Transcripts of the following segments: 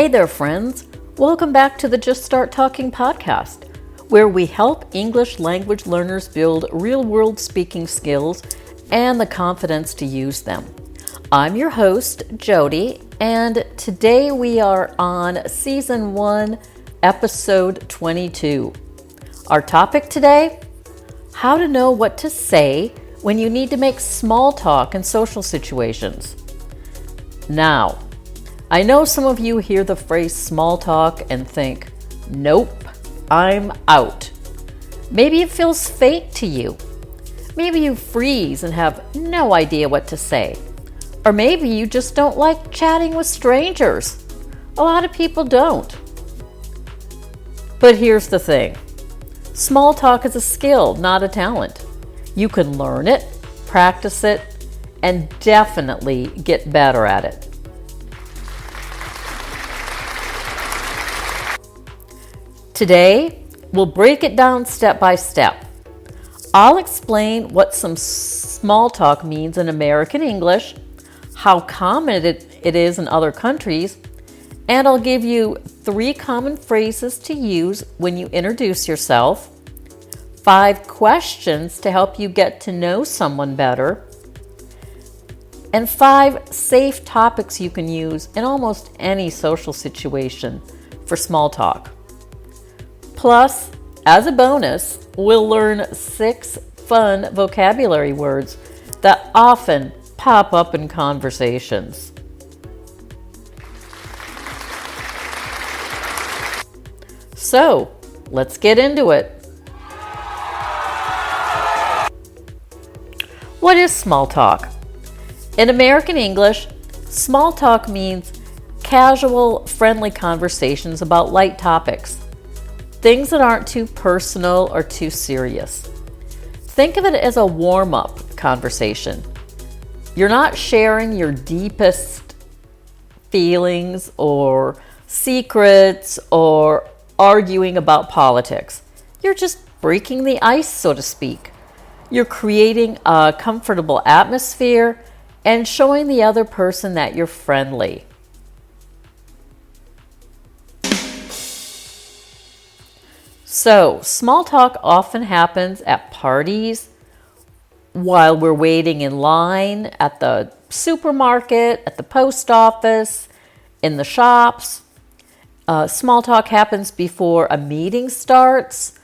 Hey there, friends. Welcome back to the Just Start Talking podcast, where we help English language learners build real-world speaking skills and the confidence to use them. I'm your host, Jody, and today we are on Season 1, Episode 22. Our topic today, how to know what to say when you need to make small talk in social situations. Now, I know some of you hear the phrase small talk and think, nope, I'm out. Maybe it feels fake to you. Maybe you freeze and have no idea what to say. Or maybe you just don't like chatting with strangers. A lot of people don't. But here's the thing. Small talk is a skill, not a talent. You can learn it, practice it, and definitely get better at it. Today, we'll break it down step by step. I'll explain what some small talk means in American English, how common it is in other countries, and I'll give you 3 common phrases to use when you introduce yourself, 5 questions to help you get to know someone better, and 5 safe topics you can use in almost any social situation for small talk. Plus, as a bonus, we'll learn 6 fun vocabulary words that often pop up in conversations. So, let's get into it. What is small talk? In American English, small talk means casual, friendly conversations about light topics. Things that aren't too personal or too serious. Think of it as a warm-up conversation. You're not sharing your deepest feelings or secrets or arguing about politics. You're just breaking the ice, so to speak. You're creating a comfortable atmosphere and showing the other person that you're friendly. So, small talk often happens at parties, while we're waiting in line, at the supermarket, at the post office, in the shops. Small talk happens before a meeting starts,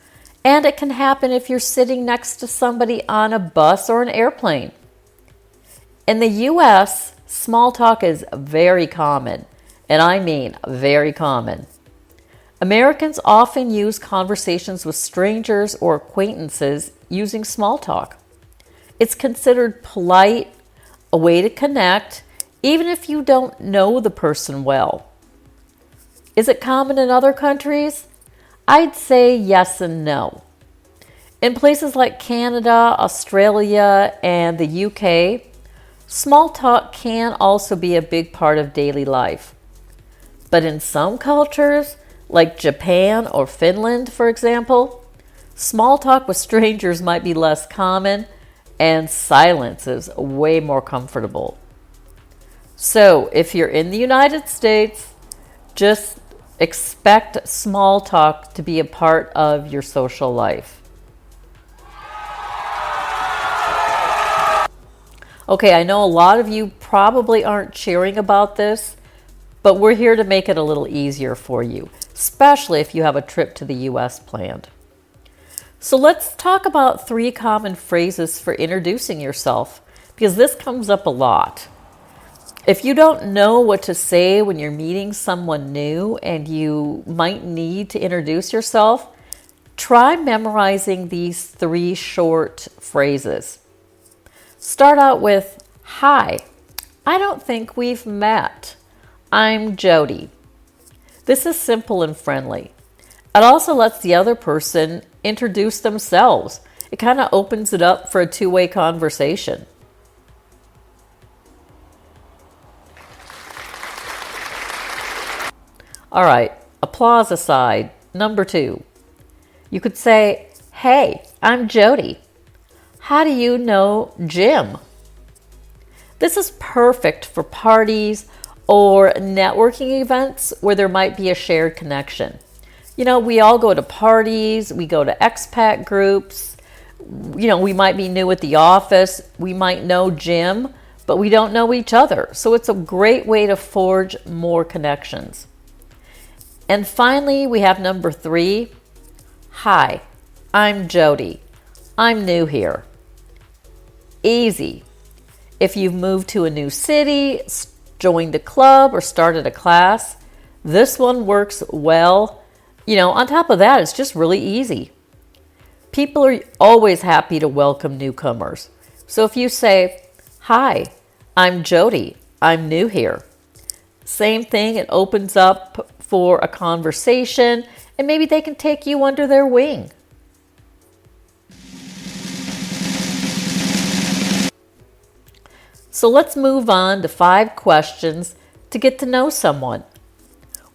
and it can happen if you're sitting next to somebody on a bus or an airplane. In the U.S., small talk is very common, and I mean very common. Americans often use conversations with strangers or acquaintances using small talk. It's considered polite, a way to connect, even if you don't know the person well. Is it common in other countries? I'd say yes and no. In places like Canada, Australia, and the UK, small talk can also be a big part of daily life. But in some cultures, like Japan or Finland, for example, small talk with strangers might be less common and silence is way more comfortable. So, if you're in the United States, just expect small talk to be a part of your social life. Okay, I know a lot of you probably aren't cheering about this, but we're here to make it a little easier for you, especially if you have a trip to the U.S. planned. So let's talk about 3 common phrases for introducing yourself, because this comes up a lot. If you don't know what to say when you're meeting someone new and you might need to introduce yourself, try memorizing these 3 short phrases. Start out with, "Hi, I don't think we've met. I'm Jody." This is simple and friendly. It also lets the other person introduce themselves. It kind of opens it up for a 2-way conversation. All right, applause aside, number 2. You could say, "Hey, I'm Jody. How do you know Jim?" This is perfect for parties or networking events where there might be a shared connection. We all go to parties, we go to expat groups, we might be new at the office, we might know Jim, but we don't know each other. So it's a great way to forge more connections. And finally, we have number 3. Hi, I'm Jody. I'm new here. Easy. If you've moved to a new city, joined a club, or started a class, this one works well. On top of that, it's just really easy. People are always happy to welcome newcomers. So if you say, hi, I'm Jody, I'm new here. Same thing, it opens up for a conversation, and maybe they can take you under their wing. So let's move on to 5 questions to get to know someone.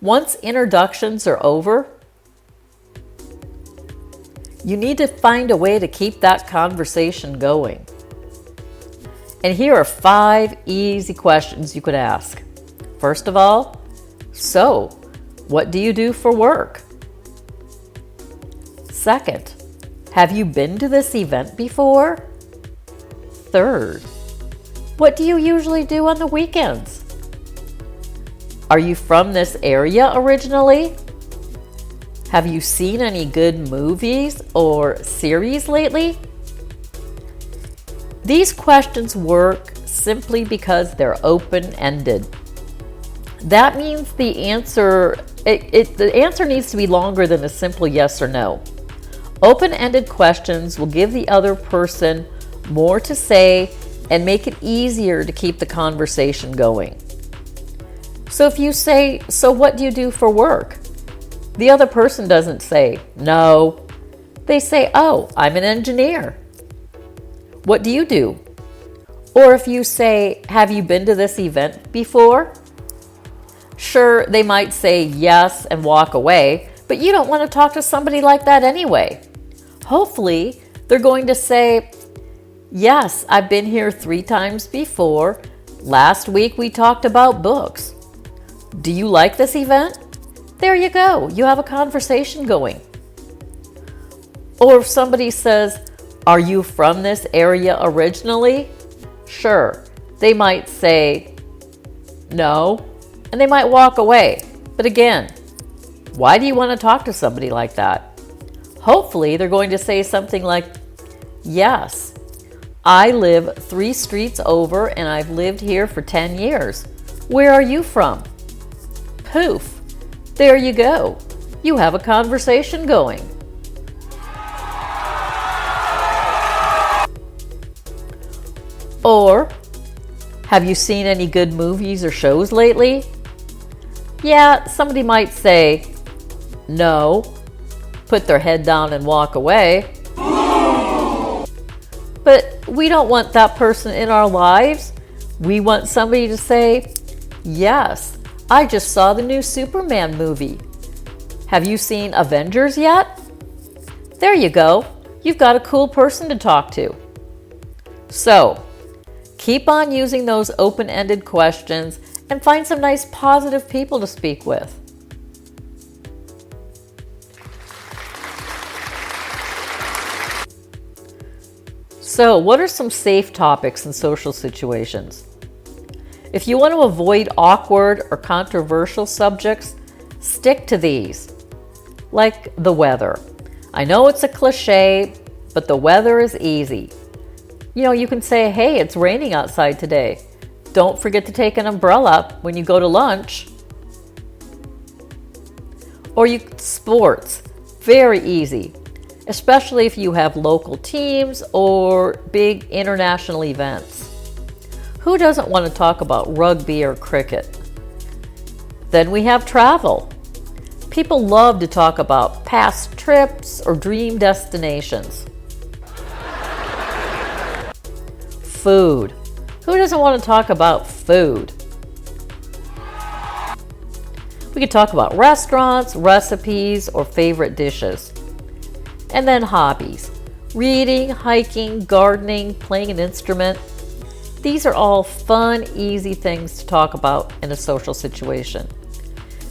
Once introductions are over, you need to find a way to keep that conversation going. And here are 5 easy questions you could ask. First of all, so, what do you do for work? Second, have you been to this event before? Third, what do you usually do on the weekends? Are you from this area originally? Have you seen any good movies or series lately? These questions work simply because they're open-ended. That means the answer needs to be longer than a simple yes or no. Open-ended questions will give the other person more to say and make it easier to keep the conversation going. So if you say, so what do you do for work? The other person doesn't say, no. They say, oh, I'm an engineer. What do you do? Or if you say, have you been to this event before? Sure, they might say yes and walk away, but you don't want to talk to somebody like that anyway. Hopefully, they're going to say, yes, I've been here 3 times before. Last week we talked about books. Do you like this event? There you go. You have a conversation going. Or if somebody says, are you from this area originally? Sure. They might say no, and they might walk away. But again, why do you want to talk to somebody like that? Hopefully, they're going to say something like, yes, I live 3 streets over and I've lived here for 10 years. Where are you from? Poof. There you go. You have a conversation going. Or, have you seen any good movies or shows lately? Yeah, somebody might say, no, put their head down and walk away. But we don't want that person in our lives. We want somebody to say, yes, I just saw the new Superman movie. Have you seen Avengers yet? There you go. You've got a cool person to talk to. So, keep on using those open-ended questions and find some nice positive people to speak with. So, what are some safe topics in social situations? If you want to avoid awkward or controversial subjects, stick to these. Like the weather. I know it's a cliche, but the weather is easy. You can say, hey, it's raining outside today. Don't forget to take an umbrella when you go to lunch. Or sports. Very easy, especially if you have local teams or big international events. Who doesn't want to talk about rugby or cricket? Then we have travel. People love to talk about past trips or dream destinations. Food. Who doesn't want to talk about food? We could talk about restaurants, recipes, or favorite dishes. And then hobbies. Reading, hiking, gardening, playing an instrument. These are all fun, easy things to talk about in a social situation.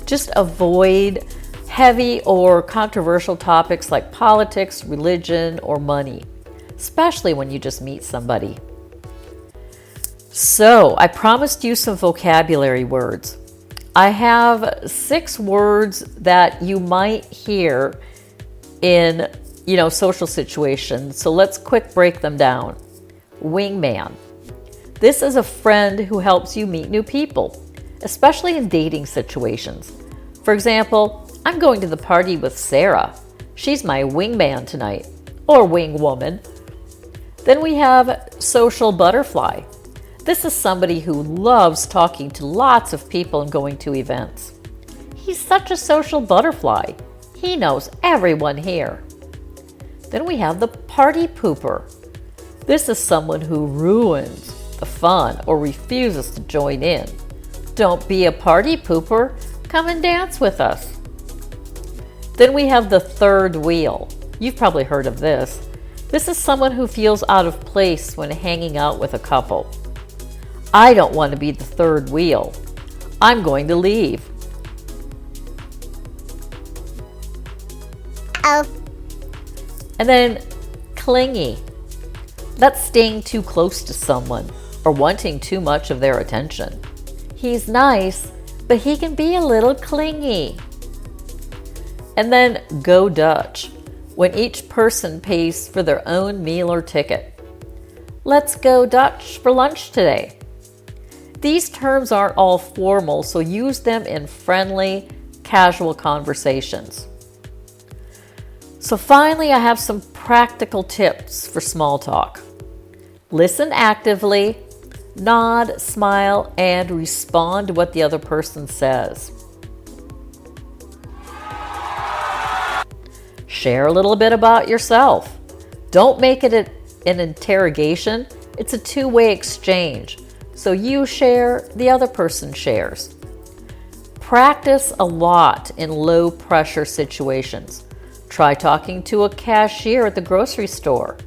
Just avoid heavy or controversial topics like politics, religion, or money, especially when you just meet somebody. So, I promised you some vocabulary words. I have 6 words that you might hear in, social situations. So let's quick break them down. Wingman. This is a friend who helps you meet new people, especially in dating situations. For example, I'm going to the party with Sarah. She's my wingman tonight, or wing woman. Then we have social butterfly. This is somebody who loves talking to lots of people and going to events. He's such a social butterfly. He knows everyone here. Then we have the party pooper. This is someone who ruins the fun or refuses to join in. Don't be a party pooper. Come and dance with us. Then we have the third wheel. You've probably heard of this. This is someone who feels out of place when hanging out with a couple. I don't want to be the third wheel. I'm going to leave. Oh. And then clingy. That's staying too close to someone or wanting too much of their attention. He's nice, but he can be a little clingy. And then go Dutch, when each person pays for their own meal or ticket. Let's go Dutch for lunch today. These terms aren't all formal, so use them in friendly, casual conversations. So finally, I have some practical tips for small talk. Listen actively, nod, smile, and respond to what the other person says. Share a little bit about yourself. Don't make it an interrogation. It's a two-way exchange. So you share, the other person shares. Practice a lot in low-pressure situations. Try talking to a cashier at the grocery store.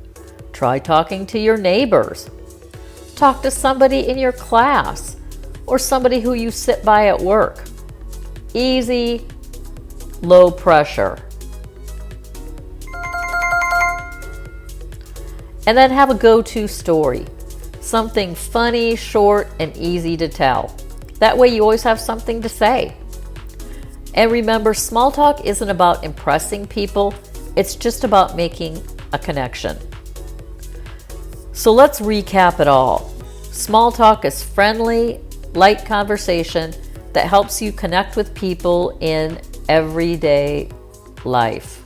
Try talking to your neighbors. Talk to somebody in your class or somebody who you sit by at work. Easy, low pressure. And then have a go-to story. Something funny, short, and easy to tell. That way you always have something to say. And remember, small talk isn't about impressing people. It's just about making a connection. So let's recap it all. Small talk is friendly, light conversation that helps you connect with people in everyday life.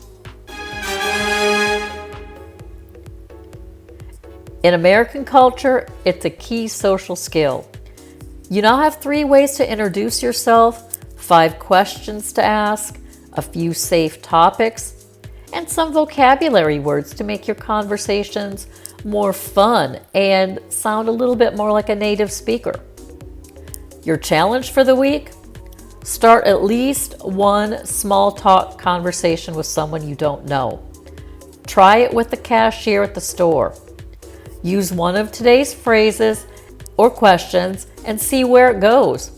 In American culture, it's a key social skill. You now have 3 ways to introduce yourself, 5 questions to ask, a few safe topics, and some vocabulary words to make your conversations more fun and sound a little bit more like a native speaker. Your challenge for the week? Start at least one small talk conversation with someone you don't know. Try it with the cashier at the store. Use one of today's phrases or questions and see where it goes.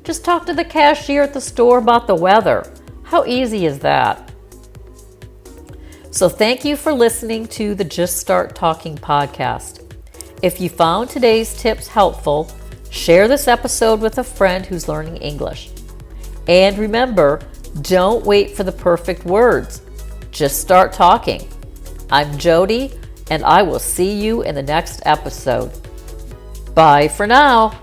Just talk to the cashier at the store about the weather. How easy is that? So thank you for listening to the Just Start Talking podcast. If you found today's tips helpful, share this episode with a friend who's learning English. And remember, don't wait for the perfect words. Just start talking. I'm Jody, and I will see you in the next episode. Bye for now.